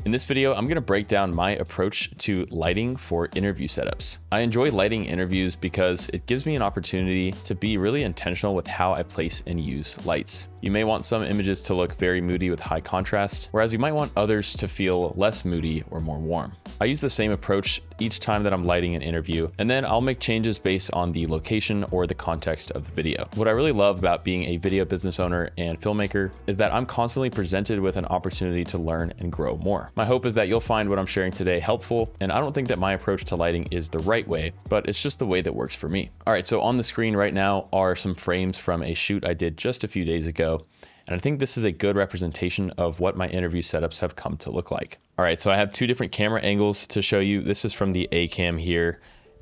In this video, I'm gonna break down my approach to lighting for interview setups. I enjoy lighting interviews because it gives me an opportunity to be really intentional with how I place and use lights. You may want some images to look very moody with high contrast, whereas you might want others to feel less moody or more warm. I use the same approach each time that I'm lighting an interview, and then I'll make changes based on the location or the context of the video. What I really love about being a video business owner and filmmaker is that I'm constantly presented with an opportunity to learn and grow more. My hope is that you'll find what I'm sharing today helpful, and I don't think that my approach to lighting is the right way, but it's just the way that works for me. All right, so on the screen right now are some frames from a shoot I did just a few days ago, and I think this is a good representation of what my interview setups have come to look like. All right, so I have two different camera angles to show you. This is from the A cam here,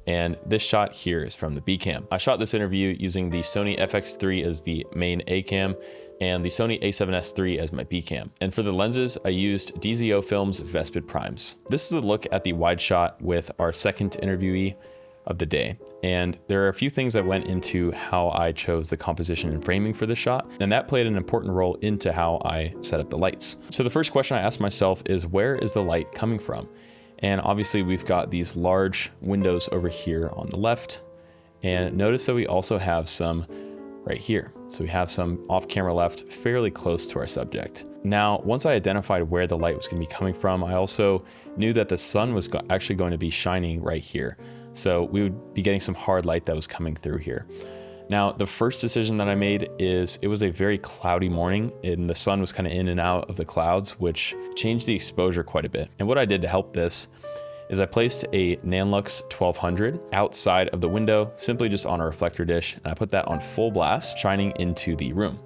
and this shot here is from the B cam. I shot this interview using the Sony FX3 as the main A cam and the Sony a7S III as my B cam. And for the lenses, I used DZO Films Vespid Primes. This is a look at the wide shot with our second interviewee of the day. And there are a few things that went into how I chose the composition and framing for the shot, and that played an important role into how I set up the lights. So the first question I asked myself is, where is the light coming from? And obviously we've got these large windows over here on the left, and notice that we also have some right here. So we have some off-camera left fairly close to our subject. Now, once I identified where the light was going to be coming from, I also knew that the sun was actually going to be shining right here. So we would be getting some hard light that was coming through here. Now, the first decision that I made is it was a very cloudy morning and the sun was kind of in and out of the clouds, which changed the exposure quite a bit. And what I did to help this is I placed a Nanlux 1200 outside of the window, simply just on a reflector dish, and I put that on full blast, shining into the room.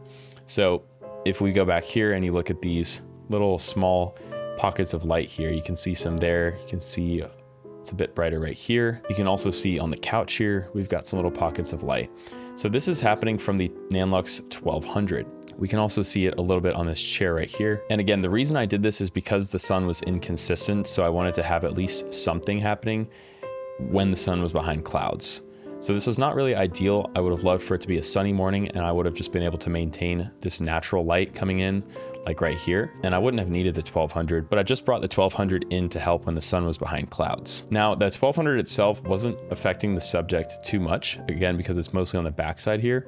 So if we go back here and you look at these little small pockets of light here, you can see some there, you can see it's a bit brighter right here. You can also see on the couch here, we've got some little pockets of light. So this is happening from the Nanlux 1200. We can also see it a little bit on this chair right here. And again, the reason I did this is because the sun was inconsistent. So I wanted to have at least something happening when the sun was behind clouds. So this was not really ideal. I would have loved for it to be a sunny morning and I would have just been able to maintain this natural light coming in like right here. And I wouldn't have needed the 1200, but I just brought the 1200 in to help when the sun was behind clouds. Now that 1200 itself wasn't affecting the subject too much, again, because it's mostly on the backside here.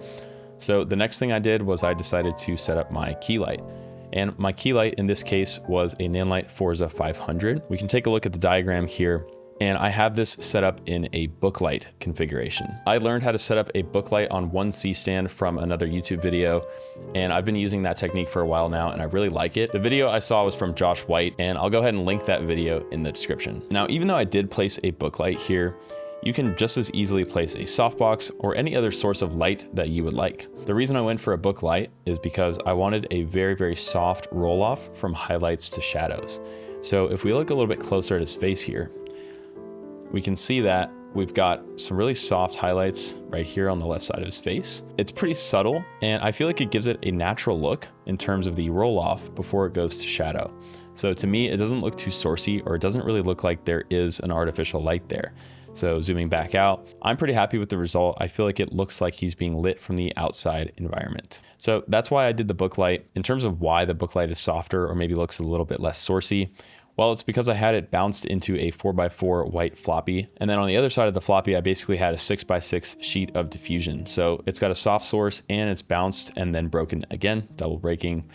So the next thing I did was I decided to set up my key light. And my key light in this case was a Nanlite Forza 500. We can take a look at the diagram here. And I have this set up in a booklight configuration. I learned how to set up a booklight on one C-stand from another YouTube video, and I've been using that technique for a while now, and I really like it. The video I saw was from Josh White, and I'll go ahead and link that video in the description. Now, even though I did place a booklight here, you can just as easily place a softbox or any other source of light that you would like. The reason I went for a booklight is because I wanted a very, very soft roll-off from highlights to shadows. So if we look a little bit closer at his face here, we can see that we've got some really soft highlights right here on the left side of his face. It's pretty subtle, and I feel like it gives it a natural look in terms of the roll off before it goes to shadow. So to me, it doesn't look too sourcey, or it doesn't really look like there is an artificial light there. So zooming back out, I'm pretty happy with the result. I feel like it looks like he's being lit from the outside environment. So that's why I did the booklight. In terms of why the booklight is softer or maybe looks a little bit less sourcey, well, it's because I had it bounced into a 4x4 white floppy. And then on the other side of the floppy, I basically had a 6x6 sheet of diffusion. So it's got a soft source and it's bounced and then broken again, double breaking.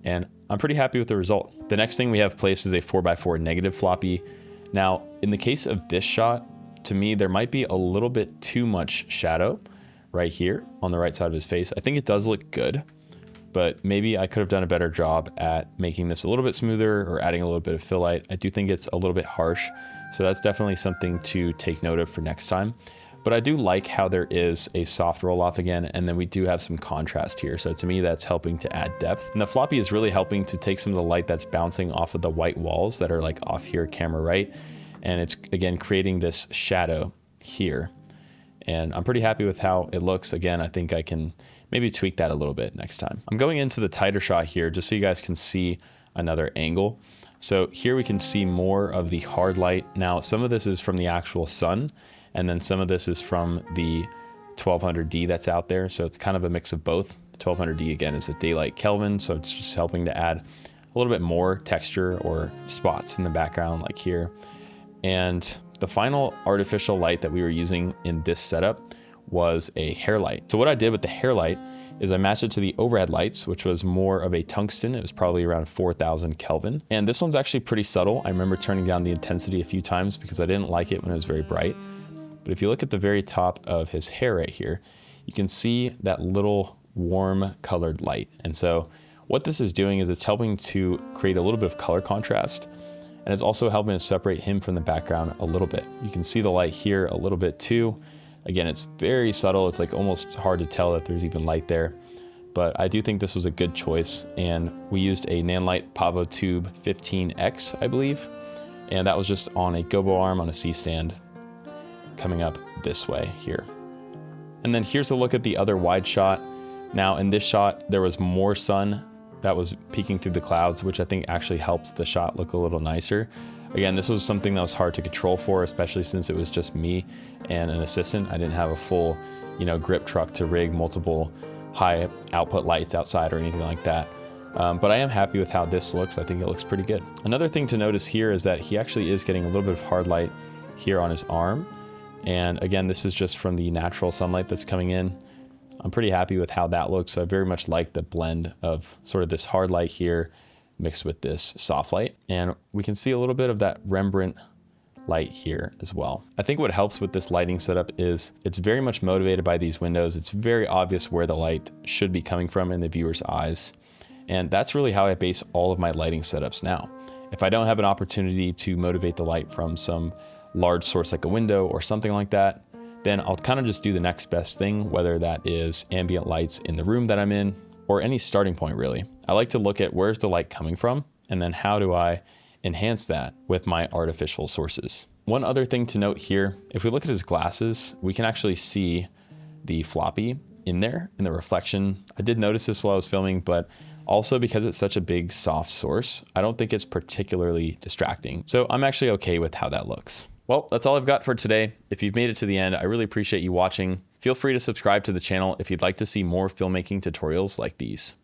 And I'm pretty happy with the result. The next thing we have placed is a 4x4 negative floppy. Now, in the case of this shot, to me, there might be a little bit too much shadow right here on the right side of his face. I think it does look good, but maybe I could have done a better job at making this a little bit smoother or adding a little bit of fill light. I do think it's a little bit harsh, so that's definitely something to take note of for next time. But I do like how there is a soft roll off again, and then we do have some contrast here. So to me, that's helping to add depth. And the floppy is really helping to take some of the light that's bouncing off of the white walls that are like off here camera right. And it's again, creating this shadow here. And I'm pretty happy with how it looks. Again, I think I can maybe tweak that a little bit next time. I'm going into the tighter shot here just so you guys can see another angle. So here we can see more of the hard light. Now, some of this is from the actual sun, and then some of this is from the 1200D that's out there. So it's kind of a mix of both. The 1200D again is a daylight Kelvin, so it's just helping to add a little bit more texture or spots in the background like here. And the final artificial light that we were using in this setup was a hair light. So what I did with the hair light is I matched it to the overhead lights, which was more of a tungsten. It was probably around 4,000 Kelvin. And this one's actually pretty subtle. I remember turning down the intensity a few times because I didn't like it when it was very bright. But if you look at the very top of his hair right here, you can see that little warm colored light. And so what this is doing is it's helping to create a little bit of color contrast. And it's also helping to separate him from the background a little bit. You can see the light here a little bit too. Again, it's very subtle. It's like almost hard to tell that there's even light there, but I do think this was a good choice. And we used a Nanlite Pavo Tube 15X, I believe. And that was just on a gobo arm on a C-stand coming up this way here. And then here's a look at the other wide shot. Now in this shot, there was more sun that was peeking through the clouds, which I think actually helps the shot look a little nicer. Again, this was something that was hard to control for, especially since it was just me and an assistant. I didn't have a full, grip truck to rig multiple high output lights outside or anything like that. But I am happy with how this looks. I think it looks pretty good. Another thing to notice here is that he actually is getting a little bit of hard light here on his arm. And again, this is just from the natural sunlight that's coming in. I'm pretty happy with how that looks. I very much like the blend of sort of this hard light here mixed with this soft light. And we can see a little bit of that Rembrandt light here as well. I think what helps with this lighting setup is it's very much motivated by these windows. It's very obvious where the light should be coming from in the viewer's eyes. And that's really how I base all of my lighting setups now. If I don't have an opportunity to motivate the light from some large source like a window or something like that, then I'll kind of just do the next best thing, whether that is ambient lights in the room that I'm in or any starting point really. I like to look at where's the light coming from and then how do I enhance that with my artificial sources. One other thing to note here, if we look at his glasses, we can actually see the floppy in there in the reflection. I did notice this while I was filming, but also because it's such a big soft source, I don't think it's particularly distracting. So I'm actually okay with how that looks. Well, that's all I've got for today. If you've made it to the end, I really appreciate you watching. Feel free to subscribe to the channel if you'd like to see more filmmaking tutorials like these.